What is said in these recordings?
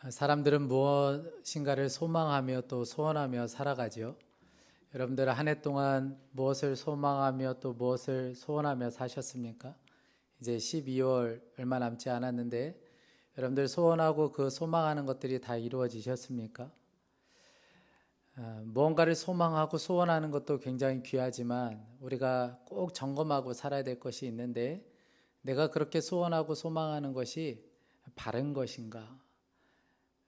사람들은 무엇인가를 소망하며 또 소원하며 살아가지요. 여러분들 한 해 동안 무엇을 소망하며 또 무엇을 소원하며 사셨습니까? 이제 12월 얼마 남지 않았는데 여러분들 소원하고 그 소망하는 것들이 다 이루어지셨습니까? 무언가를 소망하고 소원하는 것도 굉장히 귀하지만 우리가 꼭 점검하고 살아야 될 것이 있는데, 내가 그렇게 소원하고 소망하는 것이 바른 것인가?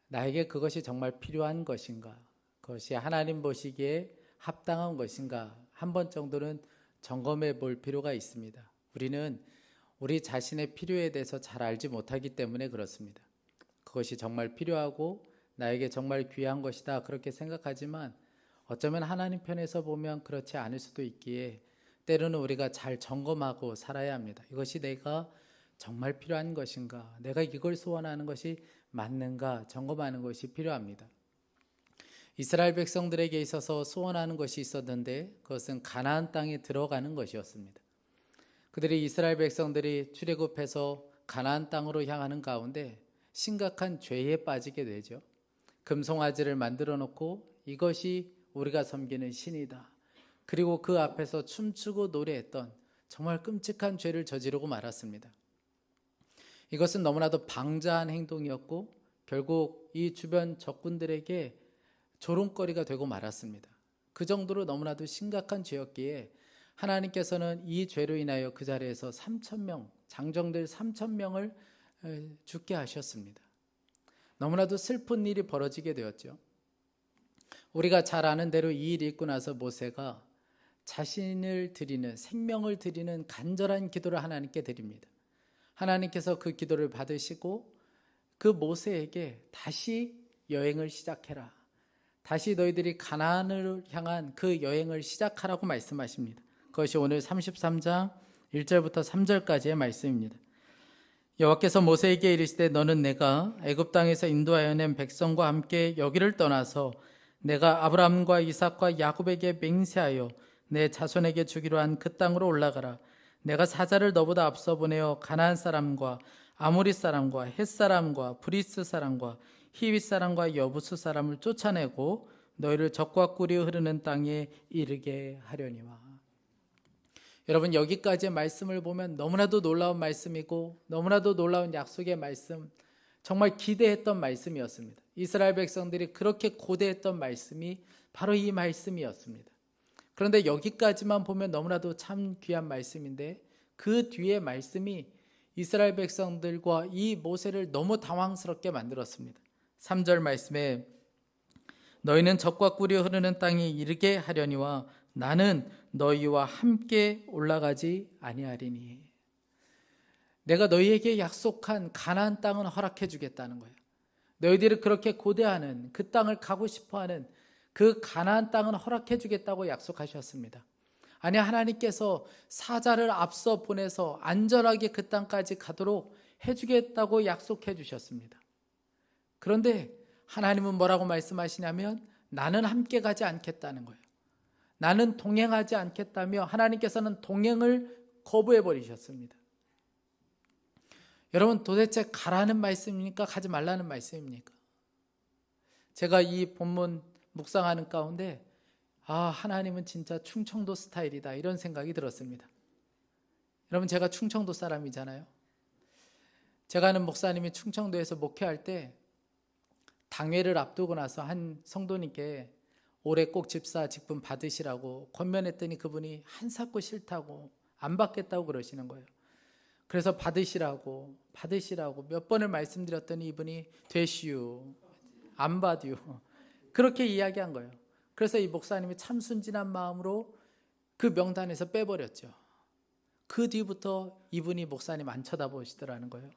나에게 그것이 정말 필요한 것인가? 그것이 하나님 보시기에 합당한 것인가? 한 번 정도는 점검해 볼 필요가 있습니다. 우리는 우리 자신의 필요에 대해서 잘 알지 못하기 때문에 그렇습니다. 그것이 정말 필요하고 나에게 정말 귀한 것이다 그렇게 생각하지만, 어쩌면 하나님 편에서 보면 그렇지 않을 수도 있기에 때로는 우리가 잘 점검하고 살아야 합니다. 이것이 내가 정말 필요한 것인가? 내가 이걸 소원하는 것이 맞는가? 점검하는 것이 필요합니다. 이스라엘 백성들에게 있어서 소원하는 것이 있었는데 그것은 가나안 땅에 들어가는 것이었습니다. 그들이 이스라엘 백성들이 출애굽해서 가나안 땅으로 향하는 가운데 심각한 죄에 빠지게 되죠. 금송아지를 만들어 놓고 이것이 우리가 섬기는 신이다. 그리고 그 앞에서 춤추고 노래했던 정말 끔찍한 죄를 저지르고 말았습니다. 이것은 너무나도 방자한 행동이었고 결국 이 주변 적군들에게 조롱거리가 되고 말았습니다. 그 정도로 너무나도 심각한 죄였기에 하나님께서는 이 죄로 인하여 그 자리에서 3,000명, 장정들 3,000명을 죽게 하셨습니다. 너무나도 슬픈 일이 벌어지게 되었죠. 우리가 잘 아는 대로 이 일이 있고 나서 모세가 자신을 드리는, 생명을 드리는 간절한 기도를 하나님께 드립니다. 하나님께서 그 기도를 받으시고 그 모세에게 다시 여행을 시작해라, 다시 너희들이 가나안을 향한 그 여행을 시작하라고 말씀하십니다. 그것이 오늘 33장 1절부터 3절까지의 말씀입니다. 여호와께서 모세에게 이르시되 너는 내가 애굽 땅에서 인도하여 낸 백성과 함께 여기를 떠나서 내가 아브라함과 이삭과 야곱에게 맹세하여 내 자손에게 주기로 한 그 땅으로 올라가라. 내가 사자를 너보다 앞서 보내어 가나안 사람과 아모리 사람과 헷 사람과 브리스 사람과 히윗 사람과 여부스 사람을 쫓아내고 너희를 적과 꿀이 흐르는 땅에 이르게 하려니와. 여러분, 여기까지의 말씀을 보면 너무나도 놀라운 말씀이고 너무나도 놀라운 약속의 말씀, 정말 기대했던 말씀이었습니다. 이스라엘 백성들이 그렇게 고대했던 말씀이 바로 이 말씀이었습니다. 그런데 여기까지만 보면 너무나도 참 귀한 말씀인데 그 뒤에 말씀이 이스라엘 백성들과 이 모세를 너무 당황스럽게 만들었습니다. 3절 말씀에 너희는 젖과 꿀이 흐르는 땅에 이르게 하려니와 나는 너희와 함께 올라가지 아니하리니. 내가 너희에게 약속한 가나안 땅은 허락해 주겠다는 거예요. 너희들이 그렇게 고대하는 그 땅을 가고 싶어하는 그 가나안 땅은 허락해 주겠다고 약속하셨습니다. 아니, 하나님께서 사자를 앞서 보내서 안전하게 그 땅까지 가도록 해주겠다고 약속해 주셨습니다. 그런데 하나님은 뭐라고 말씀하시냐면 나는 함께 가지 않겠다는 거예요. 나는 동행하지 않겠다며 하나님께서는 동행을 거부해 버리셨습니다. 여러분, 도대체 가라는 말씀입니까? 가지 말라는 말씀입니까? 제가 이 본문 묵상하는 가운데 하나님은 진짜 충청도 스타일이다 이런 생각이 들었습니다. 여러분, 제가 충청도 사람이잖아요. 제가 아는 목사님이 충청도에서 목회할 때 당회를 앞두고 나서 한 성도님께 올해 꼭 집사 직분 받으시라고 권면했더니 그분이 한사코 싫다고 안 받겠다고 그러시는 거예요. 그래서 받으시라고 몇 번을 말씀드렸더니 이분이 되시오, 안 받이오, 그렇게 이야기한 거예요. 그래서 이 목사님이 참 순진한 마음으로 그 명단에서 빼버렸죠. 그 뒤부터 이분이 목사님 안 쳐다보시더라는 거예요.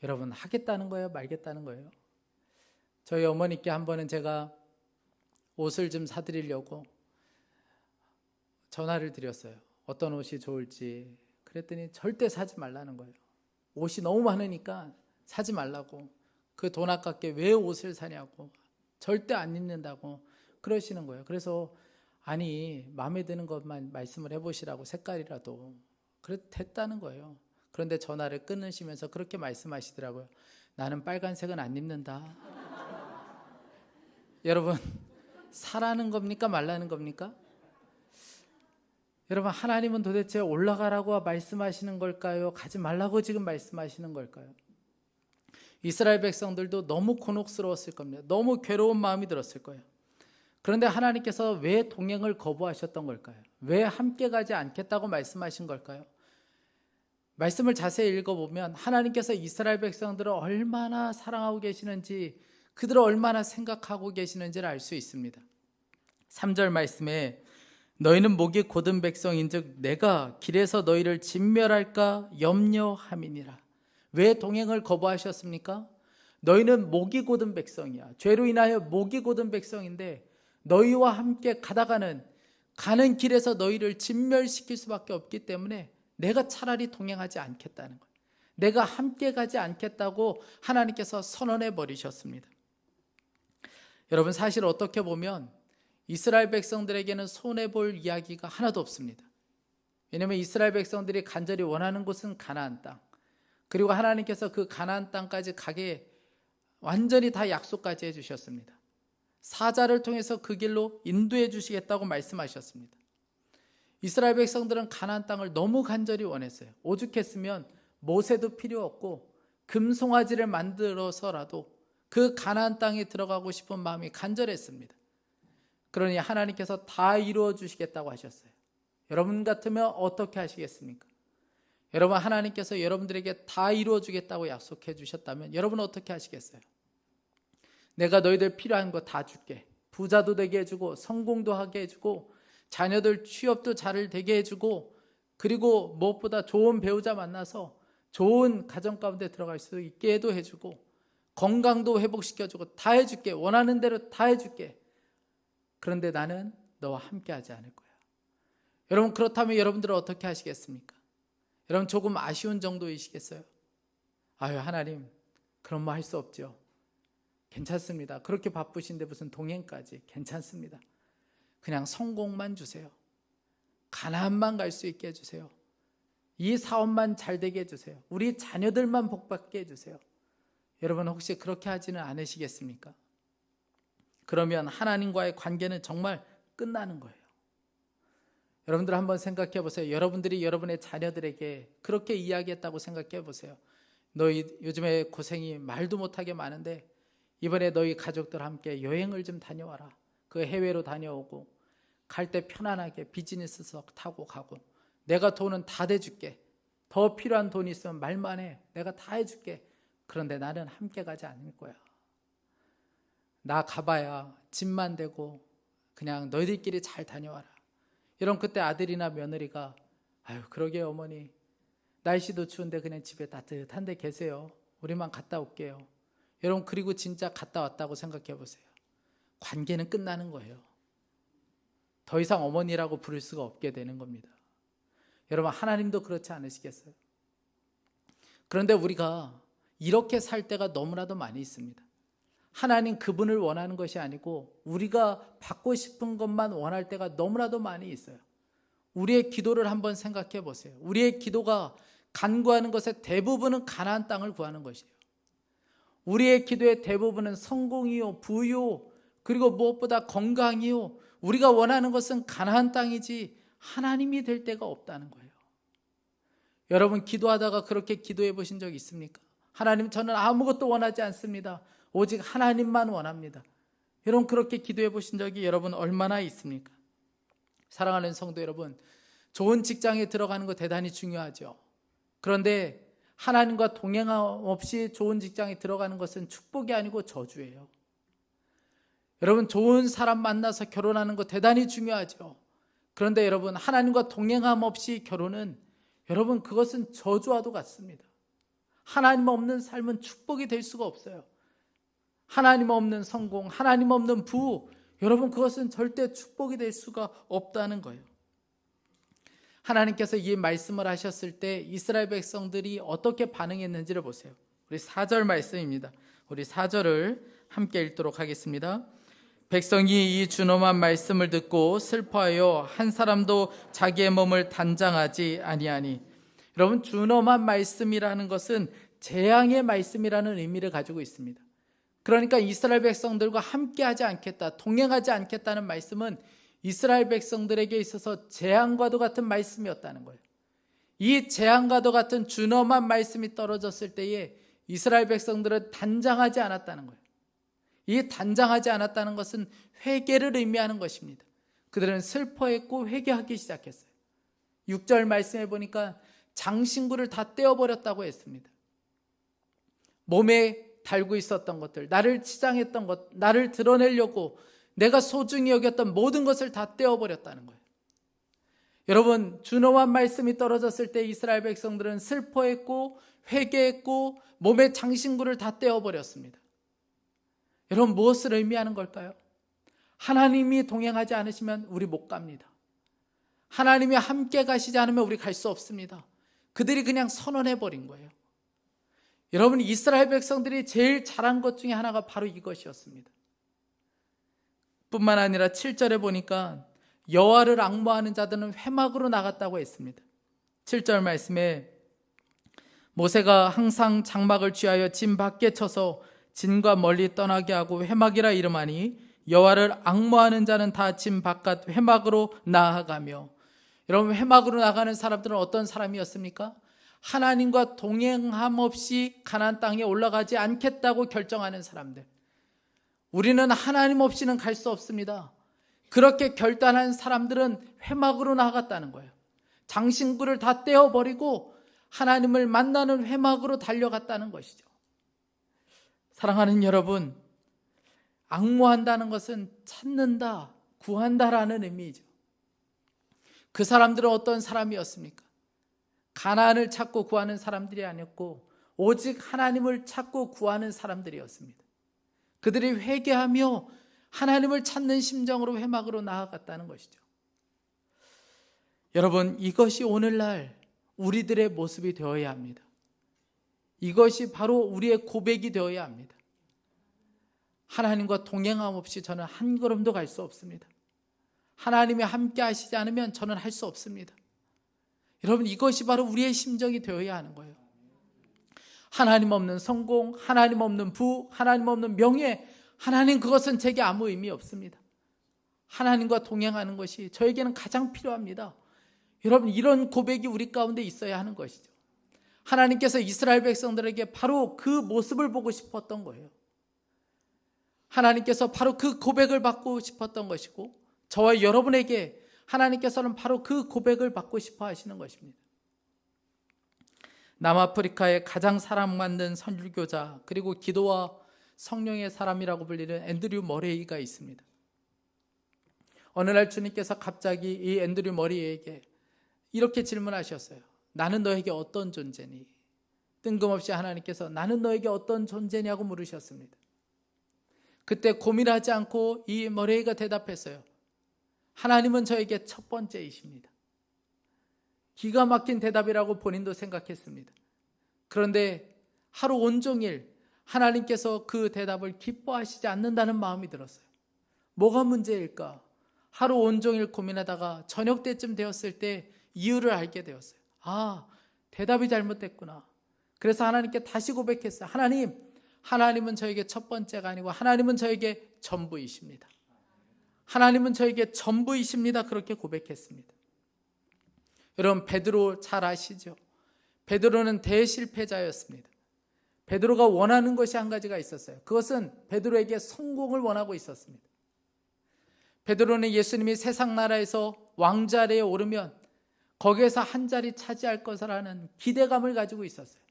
여러분, 하겠다는 거예요, 말겠다는 거예요? 저희 어머니께 한 번은 제가 옷을 좀 사드리려고 전화를 드렸어요. 어떤 옷이 좋을지. 그랬더니 절대 사지 말라는 거예요. 옷이 너무 많으니까 사지 말라고. 그 돈 아깝게 왜 옷을 사냐고, 절대 안 입는다고 그러시는 거예요. 그래서 아니, 마음에 드는 것만 말씀을 해보시라고, 색깔이라도. 그래도 됐다는 거예요. 그런데 전화를 끊으시면서 그렇게 말씀하시더라고요. 나는 빨간색은 안 입는다. 여러분, 사라는 겁니까? 말라는 겁니까? 여러분, 하나님은 도대체 올라가라고 말씀하시는 걸까요? 가지 말라고 지금 말씀하시는 걸까요? 이스라엘 백성들도 너무 곤혹스러웠을 겁니다. 너무 괴로운 마음이 들었을 거예요. 그런데 하나님께서 왜 동행을 거부하셨던 걸까요? 왜 함께 가지 않겠다고 말씀하신 걸까요? 말씀을 자세히 읽어보면 하나님께서 이스라엘 백성들을 얼마나 사랑하고 계시는지, 그들을 얼마나 생각하고 계시는지를 알 수 있습니다. 3절 말씀에 너희는 목이 곧은 백성인즉 내가 길에서 너희를 진멸할까 염려함이니라. 왜 동행을 거부하셨습니까? 너희는 목이 곧은 백성이야. 죄로 인하여 목이 곧은 백성인데 너희와 함께 가는 길에서 너희를 진멸시킬 수밖에 없기 때문에 내가 차라리 동행하지 않겠다는 거예요. 내가 함께 가지 않겠다고 하나님께서 선언해 버리셨습니다. 여러분, 사실 어떻게 보면 이스라엘 백성들에게는 손해볼 이야기가 하나도 없습니다. 왜냐하면 이스라엘 백성들이 간절히 원하는 곳은 가나안 땅, 그리고 하나님께서 그 가나안 땅까지 가게 완전히 다 약속까지 해주셨습니다. 사자를 통해서 그 길로 인도해 주시겠다고 말씀하셨습니다. 이스라엘 백성들은 가나안 땅을 너무 간절히 원했어요. 오죽했으면 모세도 필요 없고 금송아지를 만들어서라도 그 가나안 땅에 들어가고 싶은 마음이 간절했습니다. 그러니 하나님께서 다 이루어 주시겠다고 하셨어요. 여러분 같으면 어떻게 하시겠습니까? 여러분, 하나님께서 여러분들에게 다 이루어 주겠다고 약속해 주셨다면 여러분은 어떻게 하시겠어요? 내가 너희들 필요한 거 다 줄게. 부자도 되게 해주고 성공도 하게 해주고 자녀들 취업도 잘 되게 해주고, 그리고 무엇보다 좋은 배우자 만나서 좋은 가정 가운데 들어갈 수 있게 해주고, 건강도 회복시켜주고 다 해줄게. 원하는 대로 다 해줄게. 그런데 나는 너와 함께 하지 않을 거야. 여러분, 그렇다면 여러분들은 어떻게 하시겠습니까? 여러분, 조금 아쉬운 정도이시겠어요? 아유, 하나님, 그런 말 할 수 없죠. 괜찮습니다. 그렇게 바쁘신데 무슨 동행까지. 괜찮습니다. 그냥 성공만 주세요. 가나안만 갈 수 있게 해주세요. 이 사업만 잘 되게 해주세요. 우리 자녀들만 복받게 해주세요. 여러분, 혹시 그렇게 하지는 않으시겠습니까? 그러면 하나님과의 관계는 정말 끝나는 거예요. 여러분들 한번 생각해 보세요. 여러분들이 여러분의 자녀들에게 그렇게 이야기했다고 생각해 보세요. 너희 요즘에 고생이 말도 못하게 많은데 이번에 너희 가족들 함께 여행을 좀 다녀와라. 그 해외로 다녀오고 갈 때 편안하게 비즈니스석 타고 가고, 내가 돈은 다 대줄게. 더 필요한 돈 있으면 말만 해. 내가 다 해줄게. 그런데 나는 함께 가지 않을 거야. 나 가봐야 집만 되고 그냥 너희들끼리 잘 다녀와라. 이런 그때 아들이나 며느리가 아유, 그러게요 어머니. 날씨도 추운데 그냥 집에 따뜻한 데 계세요. 우리만 갔다 올게요. 여러분, 그리고 진짜 갔다 왔다고 생각해 보세요. 관계는 끝나는 거예요. 더 이상 어머니라고 부를 수가 없게 되는 겁니다. 여러분, 하나님도 그렇지 않으시겠어요? 그런데 우리가 이렇게 살 때가 너무나도 많이 있습니다. 하나님 그분을 원하는 것이 아니고 우리가 받고 싶은 것만 원할 때가 너무나도 많이 있어요. 우리의 기도를 한번 생각해 보세요. 우리의 기도가 간구하는 것의 대부분은 가나안 땅을 구하는 것이에요. 우리의 기도의 대부분은 성공이요, 부요, 그리고 무엇보다 건강이요. 우리가 원하는 것은 가나안 땅이지 하나님이 될 때가 없다는 거예요. 여러분, 기도하다가 그렇게 기도해 보신 적 있습니까? 하나님, 저는 아무것도 원하지 않습니다. 오직 하나님만 원합니다. 여러분, 그렇게 기도해 보신 적이 여러분 얼마나 있습니까? 사랑하는 성도 여러분, 좋은 직장에 들어가는 거 대단히 중요하죠. 그런데 하나님과 동행함 없이 좋은 직장에 들어가는 것은 축복이 아니고 저주예요. 여러분, 좋은 사람 만나서 결혼하는 거 대단히 중요하죠. 그런데 여러분, 하나님과 동행함 없이 결혼은 여러분 그것은 저주와도 같습니다. 하나님 없는 삶은 축복이 될 수가 없어요. 하나님 없는 성공, 하나님 없는 부, 여러분 그것은 절대 축복이 될 수가 없다는 거예요. 하나님께서 이 말씀을 하셨을 때 이스라엘 백성들이 어떻게 반응했는지를 보세요. 우리 4절 말씀입니다. 우리 4절을 함께 읽도록 하겠습니다. 백성이 이 준엄한 말씀을 듣고 슬퍼하여 한 사람도 자기의 몸을 단장하지 아니하니. 여러분, 준엄한 말씀이라는 것은 재앙의 말씀이라는 의미를 가지고 있습니다. 그러니까 이스라엘 백성들과 함께하지 않겠다, 동행하지 않겠다는 말씀은 이스라엘 백성들에게 있어서 재앙과도 같은 말씀이었다는 거예요. 이 재앙과도 같은 준엄한 말씀이 떨어졌을 때에 이스라엘 백성들은 단장하지 않았다는 거예요. 이 단장하지 않았다는 것은 회개를 의미하는 것입니다. 그들은 슬퍼했고 회개하기 시작했어요. 6절 말씀해 보니까 장신구를 다 떼어버렸다고 했습니다. 몸에 달고 있었던 것들, 나를 치장했던 것, 나를 드러내려고 내가 소중히 여겼던 모든 것을 다 떼어버렸다는 거예요. 여러분, 준엄한 말씀이 떨어졌을 때 이스라엘 백성들은 슬퍼했고 회개했고 몸에 장신구를 다 떼어버렸습니다. 여러분, 무엇을 의미하는 걸까요? 하나님이 동행하지 않으시면 우리 못 갑니다. 하나님이 함께 가시지 않으면 우리 갈 수 없습니다. 그들이 그냥 선언해버린 거예요. 여러분, 이스라엘 백성들이 제일 잘한 것 중에 하나가 바로 이것이었습니다. 뿐만 아니라 7절에 보니까 여호와를 앙모하는 자들은 회막으로 나갔다고 했습니다. 7절 말씀에 모세가 항상 장막을 취하여 진 밖에 쳐서 진과 멀리 떠나게 하고 회막이라 이름하니 여호와를 앙모하는 자는 다 진 바깥 회막으로 나아가며. 여러분, 회막으로 나가는 사람들은 어떤 사람이었습니까? 하나님과 동행함 없이 가나안 땅에 올라가지 않겠다고 결정하는 사람들. 우리는 하나님 없이는 갈 수 없습니다. 그렇게 결단한 사람들은 회막으로 나갔다는 거예요. 장신구를 다 떼어버리고 하나님을 만나는 회막으로 달려갔다는 것이죠. 사랑하는 여러분, 앙모한다는 것은 찾는다, 구한다라는 의미죠. 그 사람들은 어떤 사람이었습니까? 가나안을 찾고 구하는 사람들이 아니었고 오직 하나님을 찾고 구하는 사람들이었습니다. 그들이 회개하며 하나님을 찾는 심정으로 회막으로 나아갔다는 것이죠. 여러분, 이것이 오늘날 우리들의 모습이 되어야 합니다. 이것이 바로 우리의 고백이 되어야 합니다. 하나님과 동행함 없이 저는 한 걸음도 갈 수 없습니다. 하나님이 함께 하시지 않으면 저는 할 수 없습니다. 여러분, 이것이 바로 우리의 심정이 되어야 하는 거예요. 하나님 없는 성공, 하나님 없는 부, 하나님 없는 명예, 하나님 그것은 제게 아무 의미 없습니다. 하나님과 동행하는 것이 저에게는 가장 필요합니다. 여러분, 이런 고백이 우리 가운데 있어야 하는 것이죠. 하나님께서 이스라엘 백성들에게 바로 그 모습을 보고 싶었던 거예요. 하나님께서 바로 그 고백을 받고 싶었던 것이고 저와 여러분에게 하나님께서는 바로 그 고백을 받고 싶어 하시는 것입니다. 남아프리카의 가장 사랑받는 선교자 그리고 기도와 성령의 사람이라고 불리는 앤드류 머레이가 있습니다. 어느 날 주님께서 갑자기 이 앤드류 머레이에게 이렇게 질문하셨어요. 나는 너에게 어떤 존재니? 뜬금없이 하나님께서 나는 너에게 어떤 존재냐고 물으셨습니다. 그때 고민하지 않고 이 머레이가 대답했어요. 하나님은 저에게 첫 번째이십니다. 기가 막힌 대답이라고 본인도 생각했습니다. 그런데 하루 온종일 하나님께서 그 대답을 기뻐하시지 않는다는 마음이 들었어요. 뭐가 문제일까? 하루 온종일 고민하다가 저녁 때쯤 되었을 때 이유를 알게 되었어요. 아, 대답이 잘못됐구나. 그래서 하나님께 다시 고백했어요. 하나님은 저에게 첫 번째가 아니고 하나님은 저에게 전부이십니다. 하나님은 저에게 전부이십니다. 그렇게 고백했습니다. 여러분, 베드로 잘 아시죠? 베드로는 대실패자였습니다. 베드로가 원하는 것이 한 가지가 있었어요. 그것은 베드로에게 성공을 원하고 있었습니다. 베드로는 예수님이 세상 나라에서 왕자리에 오르면 거기에서 한 자리 차지할 것이라는 기대감을 가지고 있었어요.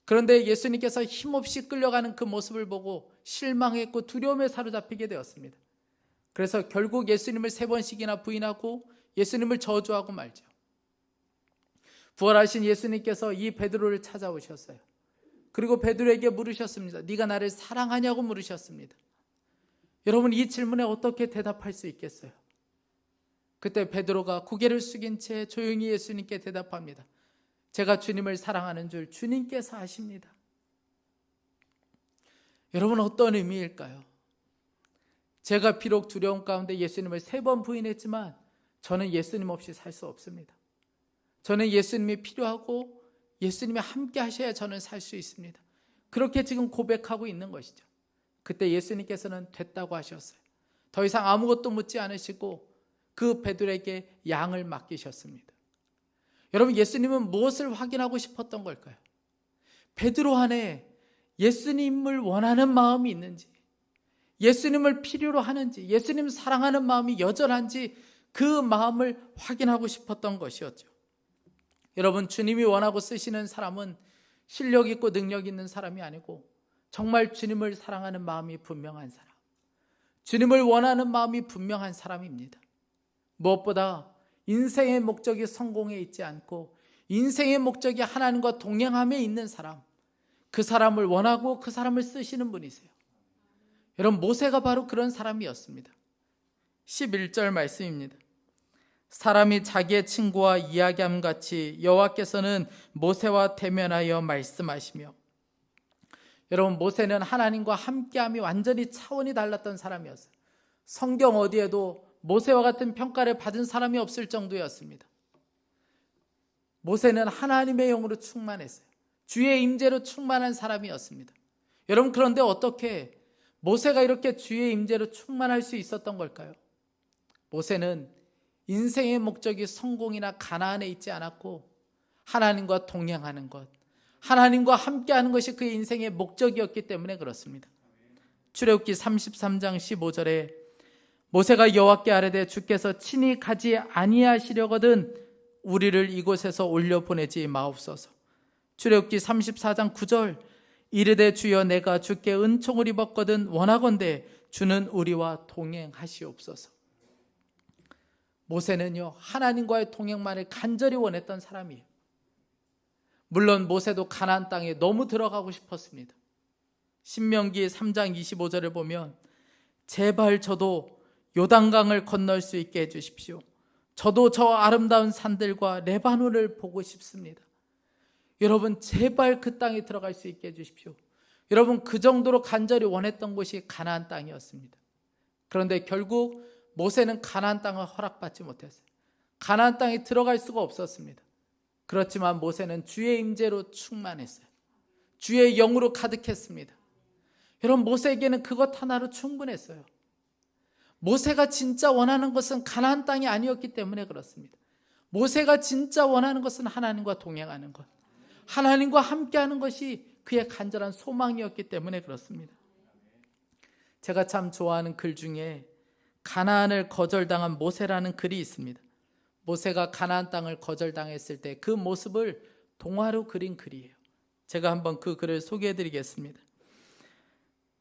그런데 예수님께서 힘없이 끌려가는 그 모습을 보고 실망했고 두려움에 사로잡히게 되었습니다. 그래서 결국 예수님을 3번씩이나 부인하고 예수님을 저주하고 말죠. 부활하신 예수님께서 이 베드로를 찾아오셨어요. 그리고 베드로에게 물으셨습니다. 네가 나를 사랑하냐고 물으셨습니다. 여러분, 이 질문에 어떻게 대답할 수 있겠어요? 그때 베드로가 고개를 숙인 채 조용히 예수님께 대답합니다. 제가 주님을 사랑하는 줄 주님께서 아십니다. 여러분, 어떤 의미일까요? 제가 비록 두려움 가운데 예수님을 3번 부인했지만 저는 예수님 없이 살 수 없습니다. 저는 예수님이 필요하고 예수님이 함께 하셔야 저는 살 수 있습니다. 그렇게 지금 고백하고 있는 것이죠. 그때 예수님께서는 됐다고 하셨어요. 더 이상 아무것도 묻지 않으시고 그 베드로에게 양을 맡기셨습니다. 여러분, 예수님은 무엇을 확인하고 싶었던 걸까요? 베드로 안에 예수님을 원하는 마음이 있는지, 예수님을 필요로 하는지, 예수님 사랑하는 마음이 여전한지 그 마음을 확인하고 싶었던 것이었죠. 여러분, 주님이 원하고 쓰시는 사람은 실력 있고 능력 있는 사람이 아니고 정말 주님을 사랑하는 마음이 분명한 사람, 주님을 원하는 마음이 분명한 사람입니다. 무엇보다 인생의 목적이 성공에 있지 않고 인생의 목적이 하나님과 동행함에 있는 사람, 그 사람을 원하고 그 사람을 쓰시는 분이세요. 여러분, 모세가 바로 그런 사람이었습니다. 11절 말씀입니다. 사람이 자기의 친구와 이야기함 같이 여호와께서는 모세와 대면하여 말씀하시며, 여러분, 모세는 하나님과 함께함이 완전히 차원이 달랐던 사람이었어요. 성경 어디에도 모세와 같은 평가를 받은 사람이 없을 정도였습니다. 모세는 하나님의 영으로 충만했어요. 주의 임재로 충만한 사람이었습니다. 여러분, 그런데 어떻게 모세가 이렇게 주의 임재로 충만할 수 있었던 걸까요? 모세는 인생의 목적이 성공이나 가나안에 있지 않았고 하나님과 동행하는 것, 하나님과 함께하는 것이 그의 인생의 목적이었기 때문에 그렇습니다. 출애굽기 33장 15절에 모세가 여호와께 아뢰되 주께서 친히 가지 아니하시려거든 우리를 이곳에서 올려보내지 마옵소서. 출애굽기 34장 9절 이르되 주여 내가 주께 은총을 입었거든 원하건대 주는 우리와 동행하시옵소서. 모세는요, 하나님과의 동행만을 간절히 원했던 사람이에요. 물론 모세도 가나안 땅에 너무 들어가고 싶었습니다. 신명기 3장 25절을 보면 제발 저도 요단강을 건널 수 있게 해주십시오. 저도 저 아름다운 산들과 레바논을 보고 싶습니다. 여러분, 제발 그 땅에 들어갈 수 있게 해주십시오. 여러분, 그 정도로 간절히 원했던 곳이 가나안 땅이었습니다. 그런데 결국 모세는 가나안 땅을 허락받지 못했어요. 가나안 땅에 들어갈 수가 없었습니다. 그렇지만 모세는 주의 임재로 충만했어요. 주의 영으로 가득했습니다. 여러분, 모세에게는 그것 하나로 충분했어요. 모세가 진짜 원하는 것은 가나안 땅이 아니었기 때문에 그렇습니다. 모세가 진짜 원하는 것은 하나님과 동행하는 것, 하나님과 함께하는 것이 그의 간절한 소망이었기 때문에 그렇습니다. 제가 참 좋아하는 글 중에 가나안을 거절당한 모세라는 글이 있습니다. 모세가 가나안 땅을 거절당했을 때 그 모습을 동화로 그린 글이에요. 제가 한번 그 글을 소개해 드리겠습니다.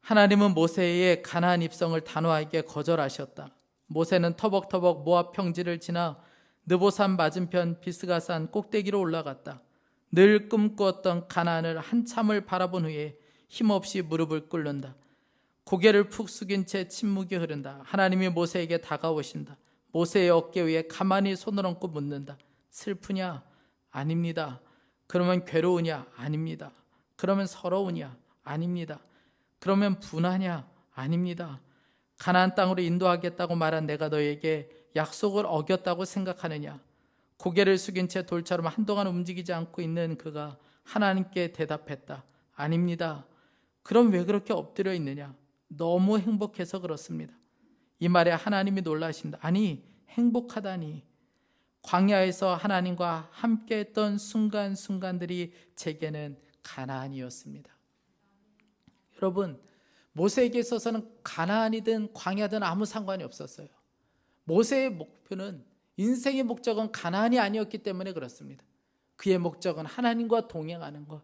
하나님은 모세의 가나안 입성을 단호하게 거절하셨다. 모세는 터벅터벅 모압 평지를 지나 느보산 맞은편 비스가산 꼭대기로 올라갔다. 늘 꿈꾸었던 가나안을 한참을 바라본 후에 힘없이 무릎을 꿇는다. 고개를 푹 숙인 채 침묵이 흐른다. 하나님이 모세에게 다가오신다. 모세의 어깨 위에 가만히 손을 얹고 묻는다. 슬프냐? 아닙니다. 그러면 괴로우냐? 아닙니다. 그러면 서러우냐? 아닙니다. 그러면 분하냐? 아닙니다. 가나안 땅으로 인도하겠다고 말한 내가 너에게 약속을 어겼다고 생각하느냐? 고개를 숙인 채 돌처럼 한동안 움직이지 않고 있는 그가 하나님께 대답했다. 아닙니다. 그럼 왜 그렇게 엎드려 있느냐? 너무 행복해서 그렇습니다. 이 말에 하나님이 놀라신다. 아니, 행복하다니. 광야에서 하나님과 함께했던 순간순간들이 제게는 가나안이었습니다. 여러분, 모세에게 있어서는 가나안이든 광야든 아무 상관이 없었어요. 모세의 목표는, 인생의 목적은 가나안이 아니었기 때문에 그렇습니다. 그의 목적은 하나님과 동행하는 것,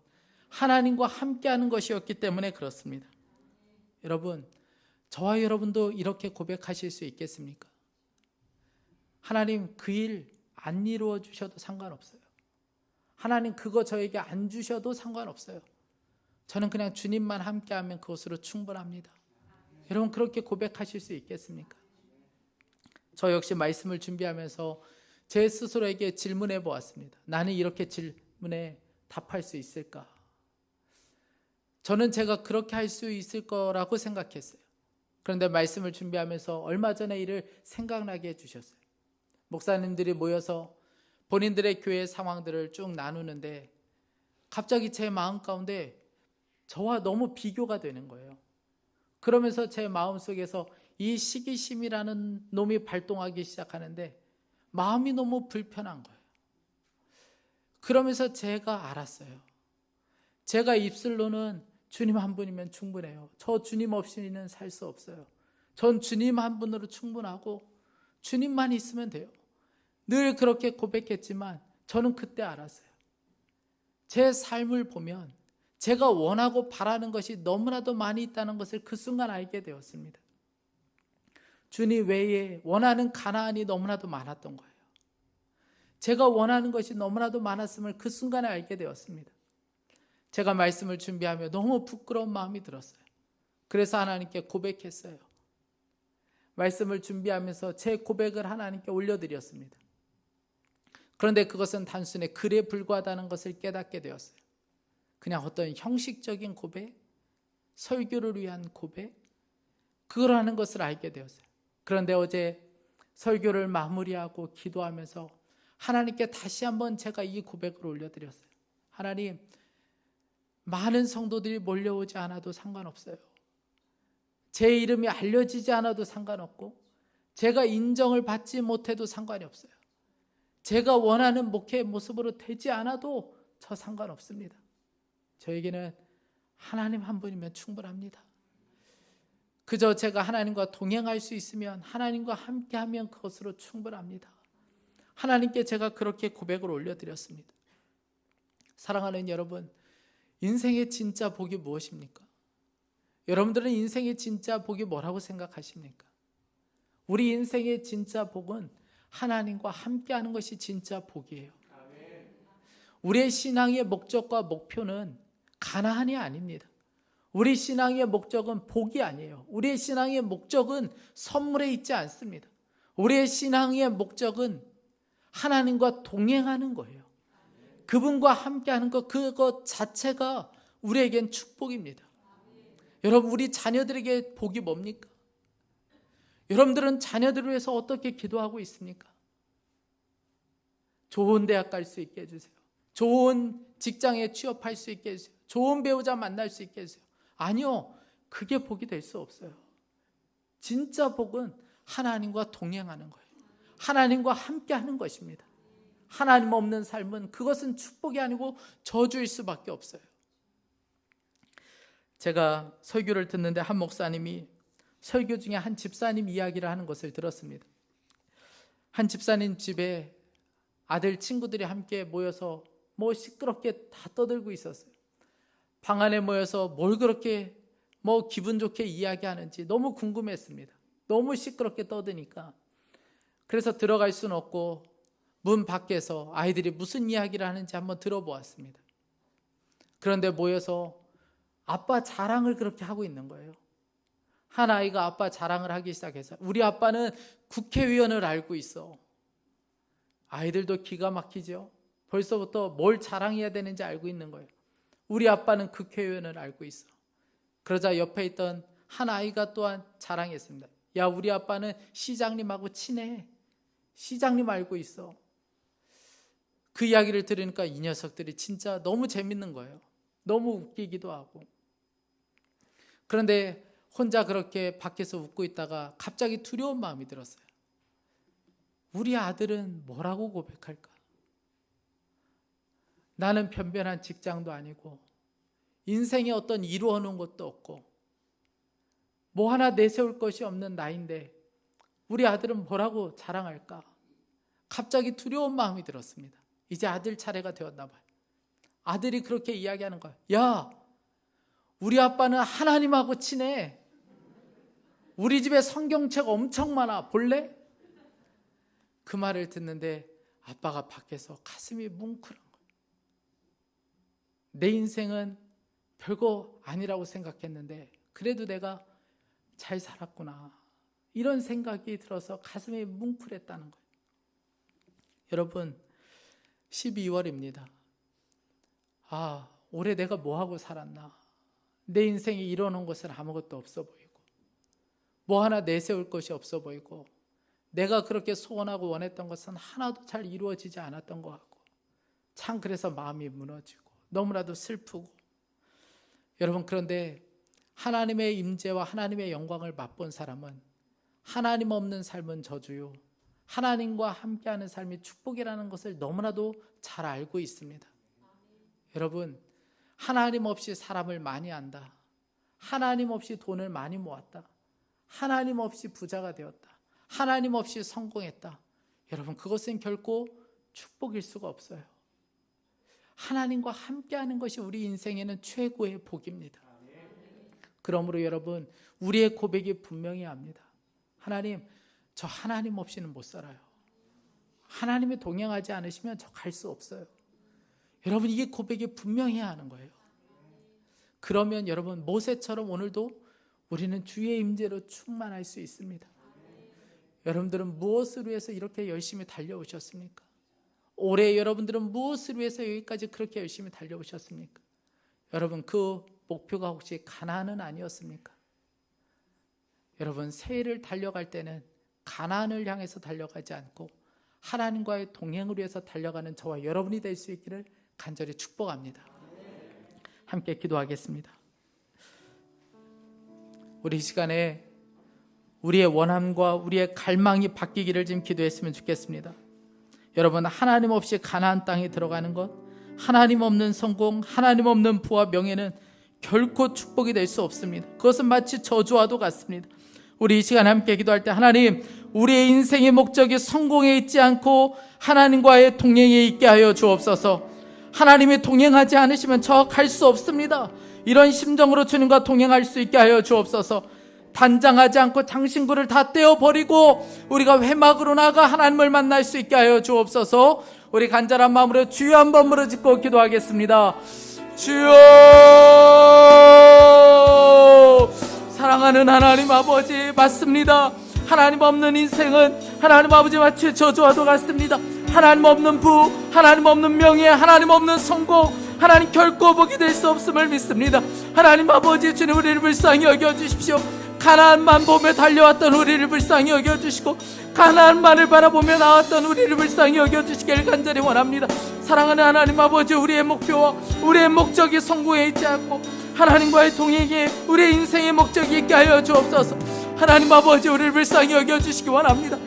하나님과 함께하는 것이었기 때문에 그렇습니다. 여러분, 저와 여러분도 이렇게 고백하실 수 있겠습니까? 하나님, 그 일 안 이루어 주셔도 상관없어요. 하나님, 그거 저에게 안 주셔도 상관없어요. 저는 그냥 주님만 함께하면 그것으로 충분합니다. 여러분, 그렇게 고백하실 수 있겠습니까? 저 역시 말씀을 준비하면서 제 스스로에게 질문해 보았습니다. 나는 이렇게 질문에 답할 수 있을까? 저는 제가 그렇게 할 수 있을 거라고 생각했어요. 그런데 말씀을 준비하면서 얼마 전에 일을 생각나게 해주셨어요. 목사님들이 모여서 본인들의 교회 상황들을 쭉 나누는데 갑자기 제 마음 가운데 저와 너무 비교가 되는 거예요. 그러면서 제 마음속에서 이 시기심이라는 놈이 발동하기 시작하는데 마음이 너무 불편한 거예요. 그러면서 제가 알았어요. 제가 입술로는 주님 한 분이면 충분해요. 저 주님 없이는 살 수 없어요. 전 주님 한 분으로 충분하고 주님만 있으면 돼요. 늘 그렇게 고백했지만 저는 그때 알았어요. 제 삶을 보면 제가 원하고 바라는 것이 너무나도 많이 있다는 것을 그 순간 알게 되었습니다. 주님 외에 원하는 가나안이 너무나도 많았던 거예요. 제가 원하는 것이 너무나도 많았음을 그 순간에 알게 되었습니다. 제가 말씀을 준비하며 너무 부끄러운 마음이 들었어요. 그래서 하나님께 고백했어요. 말씀을 준비하면서 제 고백을 하나님께 올려드렸습니다. 그런데 그것은 단순히 글에 불과하다는 것을 깨닫게 되었어요. 그냥 어떤 형식적인 고백, 설교를 위한 고백, 그걸 하는 것을 알게 되었어요. 그런데 어제 설교를 마무리하고 기도하면서 하나님께 다시 한번 제가 이 고백을 올려드렸어요. 하나님, 많은 성도들이 몰려오지 않아도 상관없어요. 제 이름이 알려지지 않아도 상관없고 제가 인정을 받지 못해도 상관이 없어요. 제가 원하는 목회의 모습으로 되지 않아도 저 상관없습니다. 저에게는 하나님 한 분이면 충분합니다. 그저 제가 하나님과 동행할 수 있으면, 하나님과 함께하면 그것으로 충분합니다. 하나님께 제가 그렇게 고백을 올려드렸습니다. 사랑하는 여러분, 인생의 진짜 복이 무엇입니까? 여러분들은 인생의 진짜 복이 뭐라고 생각하십니까? 우리 인생의 진짜 복은 하나님과 함께하는 것이 진짜 복이에요. 우리의 신앙의 목적과 목표는 가나안이 아닙니다. 우리 신앙의 목적은 복이 아니에요. 우리의 신앙의 목적은 선물에 있지 않습니다. 우리의 신앙의 목적은 하나님과 동행하는 거예요. 그분과 함께하는 것, 그것 자체가 우리에겐 축복입니다. 여러분, 우리 자녀들에게 복이 뭡니까? 여러분들은 자녀들을 위해서 어떻게 기도하고 있습니까? 좋은 대학 갈 수 있게 해주세요. 좋은 직장에 취업할 수 있게 해주세요. 좋은 배우자 만날 수 있게 해주세요. 아니요, 그게 복이 될 수 없어요. 진짜 복은 하나님과 동행하는 거예요. 하나님과 함께하는 것입니다. 하나님 없는 삶은 그것은 축복이 아니고 저주일 수밖에 없어요. 제가 설교를 듣는데 한 목사님이 설교 중에 한 집사님 이야기를 하는 것을 들었습니다. 한 집사님 집에 아들 친구들이 함께 모여서 시끄럽게 다 떠들고 있었어요. 방 안에 모여서 뭘 그렇게 기분 좋게 이야기하는지 너무 궁금했습니다. 너무 시끄럽게 떠드니까. 그래서 들어갈 수는 없고 문 밖에서 아이들이 무슨 이야기를 하는지 한번 들어보았습니다. 그런데 모여서 아빠 자랑을 그렇게 하고 있는 거예요. 한 아이가 아빠 자랑을 하기 시작해서 우리 아빠는 국회의원을 알고 있어. 아이들도 기가 막히죠. 벌써부터 뭘 자랑해야 되는지 알고 있는 거예요. 우리 아빠는 국회의원을 알고 있어. 그러자 옆에 있던 한 아이가 또한 자랑했습니다. 야, 우리 아빠는 시장님하고 친해. 시장님 알고 있어. 그 이야기를 들으니까 이 녀석들이 진짜 너무 재밌는 거예요. 너무 웃기기도 하고. 그런데 혼자 그렇게 밖에서 웃고 있다가 갑자기 두려운 마음이 들었어요. 우리 아들은 뭐라고 고백할까? 나는 변변한 직장도 아니고 인생에 어떤 이루어 놓은 것도 없고 뭐 하나 내세울 것이 없는 나인데 우리 아들은 뭐라고 자랑할까? 갑자기 두려운 마음이 들었습니다. 이제 아들 차례가 되었나 봐요. 아들이 그렇게 이야기하는 거예요. 야, 우리 아빠는 하나님하고 친해. 우리 집에 성경책 엄청 많아. 볼래? 그 말을 듣는데 아빠가 밖에서 가슴이 뭉클한 거예요. 내 인생은 별거 아니라고 생각했는데 그래도 내가 잘 살았구나. 이런 생각이 들어서 가슴이 뭉클했다는 거예요. 여러분, 12월입니다. 올해 내가 뭐하고 살았나? 내 인생에 이뤄놓은 것은 아무것도 없어 보이고 뭐 하나 내세울 것이 없어 보이고 내가 그렇게 소원하고 원했던 것은 하나도 잘 이루어지지 않았던 것 같고 참 그래서 마음이 무너지고 너무나도 슬프고. 여러분, 그런데 하나님의 임재와 하나님의 영광을 맛본 사람은 하나님 없는 삶은 저주요, 하나님과 함께하는 삶이 축복이라는 것을 너무나도 잘 알고 있습니다. 여러분, 하나님 없이 사람을 많이 안다, 하나님 없이 돈을 많이 모았다, 하나님 없이 부자가 되었다, 하나님 없이 성공했다, 여러분, 그것은 결코 축복일 수가 없어요. 하나님과 함께하는 것이 우리 인생에는 최고의 복입니다. 그러므로 여러분, 우리의 고백이 분명히 합니다. 하나님, 저 하나님 없이는 못 살아요. 하나님이 동행하지 않으시면 저 갈 수 없어요. 여러분, 이게 고백이 분명해야 하는 거예요. 그러면 여러분, 모세처럼 오늘도 우리는 주의 임재로 충만할 수 있습니다. 여러분들은 무엇을 위해서 이렇게 열심히 달려오셨습니까? 올해 여러분들은 무엇을 위해서 여기까지 그렇게 열심히 달려오셨습니까? 여러분, 그 목표가 혹시 가나안은 아니었습니까? 여러분, 새해를 달려갈 때는 가나안을 향해서 달려가지 않고 하나님과의 동행을 위해서 달려가는 저와 여러분이 될 수 있기를 간절히 축복합니다. 함께 기도하겠습니다. 우리 이 시간에 우리의 원함과 우리의 갈망이 바뀌기를 지금 기도했으면 좋겠습니다. 여러분, 하나님 없이 가나안 땅에 들어가는 것, 하나님 없는 성공, 하나님 없는 부와 명예는 결코 축복이 될 수 없습니다. 그것은 마치 저주와도 같습니다. 우리 이 시간에 함께 기도할 때, 하나님, 우리의 인생의 목적이 성공에 있지 않고 하나님과의 동행에 있게 하여 주옵소서. 하나님이 동행하지 않으시면 저 갈 수 없습니다. 이런 심정으로 주님과 동행할 수 있게 하여 주옵소서. 단장하지 않고 장신구를 다 떼어버리고 우리가 회막으로 나가 하나님을 만날 수 있게 하여 주옵소서. 우리 간절한 마음으로 주여 한번 부르짖고 기도하겠습니다. 주여, 사랑하는 하나님 아버지, 맞습니다. 하나님 없는 인생은 하나님 아버지 마치 저주와도 같습니다. 하나님 없는 부, 하나님 없는 명예, 하나님 없는 성공, 하나님 결코 복이 될 수 없음을 믿습니다. 하나님 아버지, 주님, 우리를 불쌍히 여겨주십시오. 가나안만 보며 달려왔던 우리를 불쌍히 여겨주시고 가나안만을 바라보며 나왔던 우리를 불쌍히 여겨주시기를 간절히 원합니다. 사랑하는 하나님 아버지, 우리의 목표와 우리의 목적이 성공에 있지 않고 하나님과의 동행에 우리의 인생의 목적이 있게 하여 주옵소서. 하나님 아버지, 우리를 불쌍히 여겨주시기 원합니다.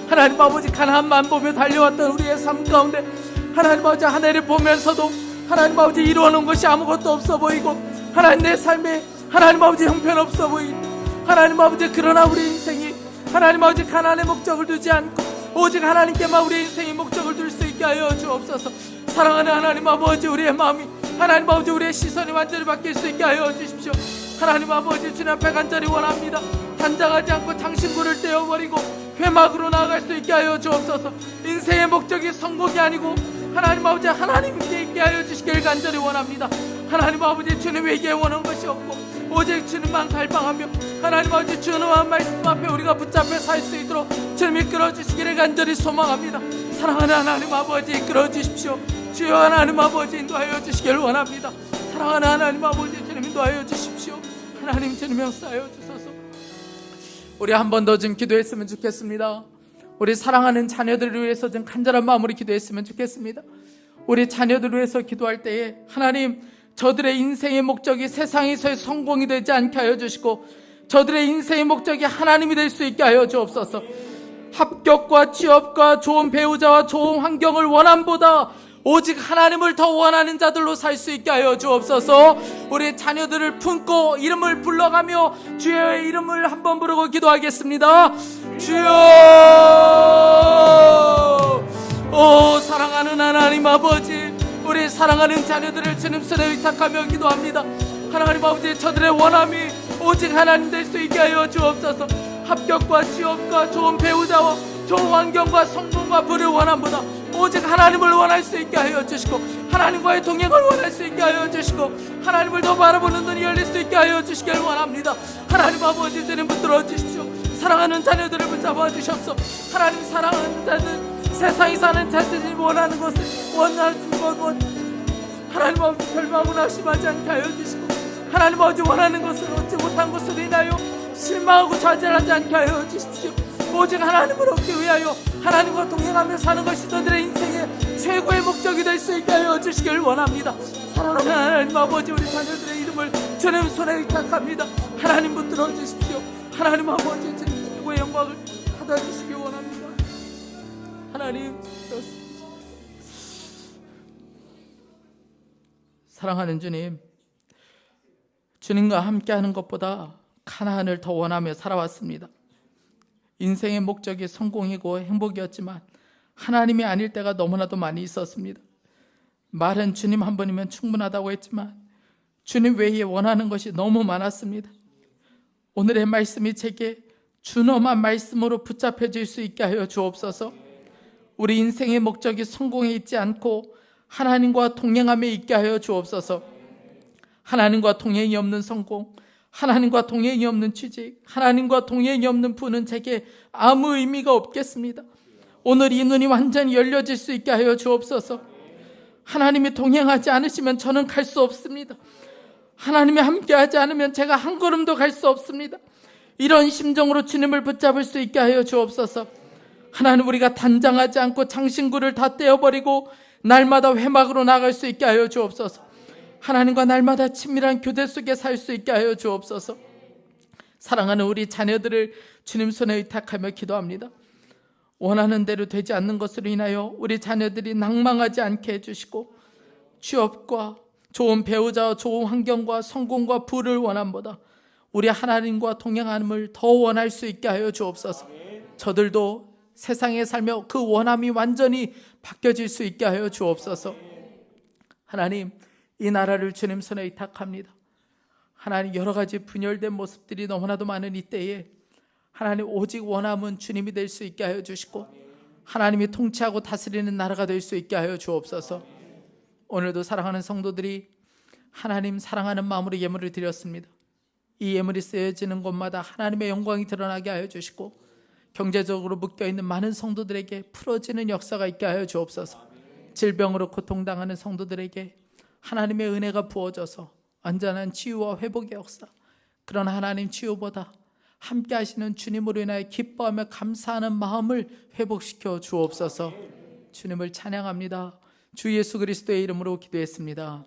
하나님 아버지, 가나안만 보며 달려왔던 우리의 삶 가운데 하나님 아버지, 한 해를 보면서도 하나님 아버지 이루어놓은 것이 아무것도 없어 보이고 하나님 내 삶에 하나님 아버지 형편없어 보이고 하나님 아버지, 그러나 우리 인생이 하나님 아버지 가나안의 목적을 두지 않고 오직 하나님께만 우리 인생의 목적을 둘 수 있게 하여 주옵소서. 사랑하는 하나님 아버지, 우리의 마음이 하나님 아버지, 우리의 시선이 완전히 바뀔 수 있게 하여 주십시오. 하나님 아버지, 주님 앞에 간절히 원합니다. 단장하지 않고 장신구를 떼어버리고 회막으로 나아갈 수 있게 하여 주옵소서. 인생의 목적이 성공이 아니고 하나님 아버지, 하나님께 있게 하여 주시길 간절히 원합니다. 하나님 아버지, 주님에게 원하는 것이 없고 오직 주님만 갈망하며 하나님 아버지, 주님의 말씀 앞에 우리가 붙잡혀 살 수 있도록 주님 이끌어 주시기를 간절히 소망합니다. 사랑하는 하나님 아버지, 이끌어 주십시오. 주여 하나님 아버지, 인도하여 주시기를 원합니다. 사랑하는 하나님 아버지, 주님 인도하여 주십시오. 하나님, 주님 역사하여 주소서. 우리 한 번 더 좀 기도했으면 좋겠습니다. 우리 사랑하는 자녀들을 위해서 좀 간절한 마음으로 기도했으면 좋겠습니다. 우리 자녀들을 위해서 기도할 때에 하나님, 저들의 인생의 목적이 세상에서의 성공이 되지 않게 하여 주시고 저들의 인생의 목적이 하나님이 될 수 있게 하여 주옵소서. 합격과 취업과 좋은 배우자와 좋은 환경을 원함보다 오직 하나님을 더 원하는 자들로 살 수 있게 하여 주옵소서. 우리 자녀들을 품고 이름을 불러가며 주의 이름을 한번 부르고 기도하겠습니다. 주여, 오 사랑하는 하나님 아버지, 우리 사랑하는 자녀들을 주님 손에 위탁하며 기도합니다. 하나님 아버지, 저들의 원함이 오직 하나님 될 수 있게 하여 주옵소서. 합격과 취업과 좋은 배우자와 좋은 환경과 성공과 부를 원함보다 오직 하나님을 원할 수 있게 하여 주시고 하나님과의 동행을 원할 수 있게 하여 주시고 하나님을 더 바라보는 눈이 열릴 수 있게 하여 주시길 원합니다. 하나님 아버지, 주님 붙들어 주십시오. 사랑하는 자녀들을 붙잡아 주십시오. 하나님, 사랑하는 자들, 세상에 사는 자들이 원하는 것을 원하는 것 하나님 아버지, 절망하고 낙심하지 않게 하여 주시고 하나님 아버지, 원하는 것을 얻지 못한 것으로 인하여 실망하고 좌절하지 않게 하여 주십시오. 오직 하나님을 얻기 위하여 하나님과 동행하며 사는 것이 너희들의 인생의 최고의 목적이 될 수 있게 하여 주시길 원합니다. 사랑하는 하나님 아버지, 우리 자녀들의 이름을 주님 손에 의탁합니다. 하나님 붙들어 주십시오. 하나님 아버지, 주님 최고의 영광을 받아주시기 원합니다. 하나님, 사랑하는 주님, 주님과 함께하는 것보다 가나안을 더 원하며 살아왔습니다. 인생의 목적이 성공이고 행복이었지만 하나님이 아닐 때가 너무나도 많이 있었습니다. 말은 주님 한 분이면 충분하다고 했지만 주님 외에 원하는 것이 너무 많았습니다. 오늘의 말씀이 제게 준엄한 말씀으로 붙잡혀질 수 있게 하여 주옵소서. 우리 인생의 목적이 성공에 있지 않고 하나님과 동행함에 있게 하여 주옵소서. 하나님과 동행이 없는 성공, 하나님과 동행이 없는 취직, 하나님과 동행이 없는 부는 제게 아무 의미가 없겠습니다. 오늘 이 눈이 완전히 열려질 수 있게 하여 주옵소서. 하나님이 동행하지 않으시면 저는 갈 수 없습니다. 하나님이 함께하지 않으면 제가 한 걸음도 갈 수 없습니다. 이런 심정으로 주님을 붙잡을 수 있게 하여 주옵소서. 하나님, 우리가 단장하지 않고 장신구를 다 떼어버리고 날마다 회막으로 나갈 수 있게 하여 주옵소서. 하나님과 날마다 친밀한 교제 속에 살 수 있게 하여 주옵소서. 사랑하는 우리 자녀들을 주님 손에 의탁하며 기도합니다. 원하는 대로 되지 않는 것으로 인하여 우리 자녀들이 낭망하지 않게 해주시고 취업과 좋은 배우자와 좋은 환경과 성공과 부를 원함보다 우리 하나님과 동행함을 더 원할 수 있게 하여 주옵소서. 저들도 세상에 살며 그 원함이 완전히 바뀌어질 수 있게 하여 주옵소서. 하나님, 이 나라를 주님 손에 의탁합니다. 하나님, 여러 가지 분열된 모습들이 너무나도 많은 이때에 하나님, 오직 원함은 주님이 될 수 있게 하여 주시고 하나님이 통치하고 다스리는 나라가 될 수 있게 하여 주옵소서. 오늘도 사랑하는 성도들이 하나님 사랑하는 마음으로 예물을 드렸습니다. 이 예물이 쓰여지는 곳마다 하나님의 영광이 드러나게 하여 주시고 경제적으로 묶여있는 많은 성도들에게 풀어지는 역사가 있게 하여 주옵소서. 질병으로 고통당하는 성도들에게 하나님의 은혜가 부어져서 완전한 치유와 회복의 역사, 그런 하나님 치유보다 함께 하시는 주님으로 인하여 기뻐하며 감사하는 마음을 회복시켜 주옵소서. 주님을 찬양합니다. 주 예수 그리스도의 이름으로 기도했습니다.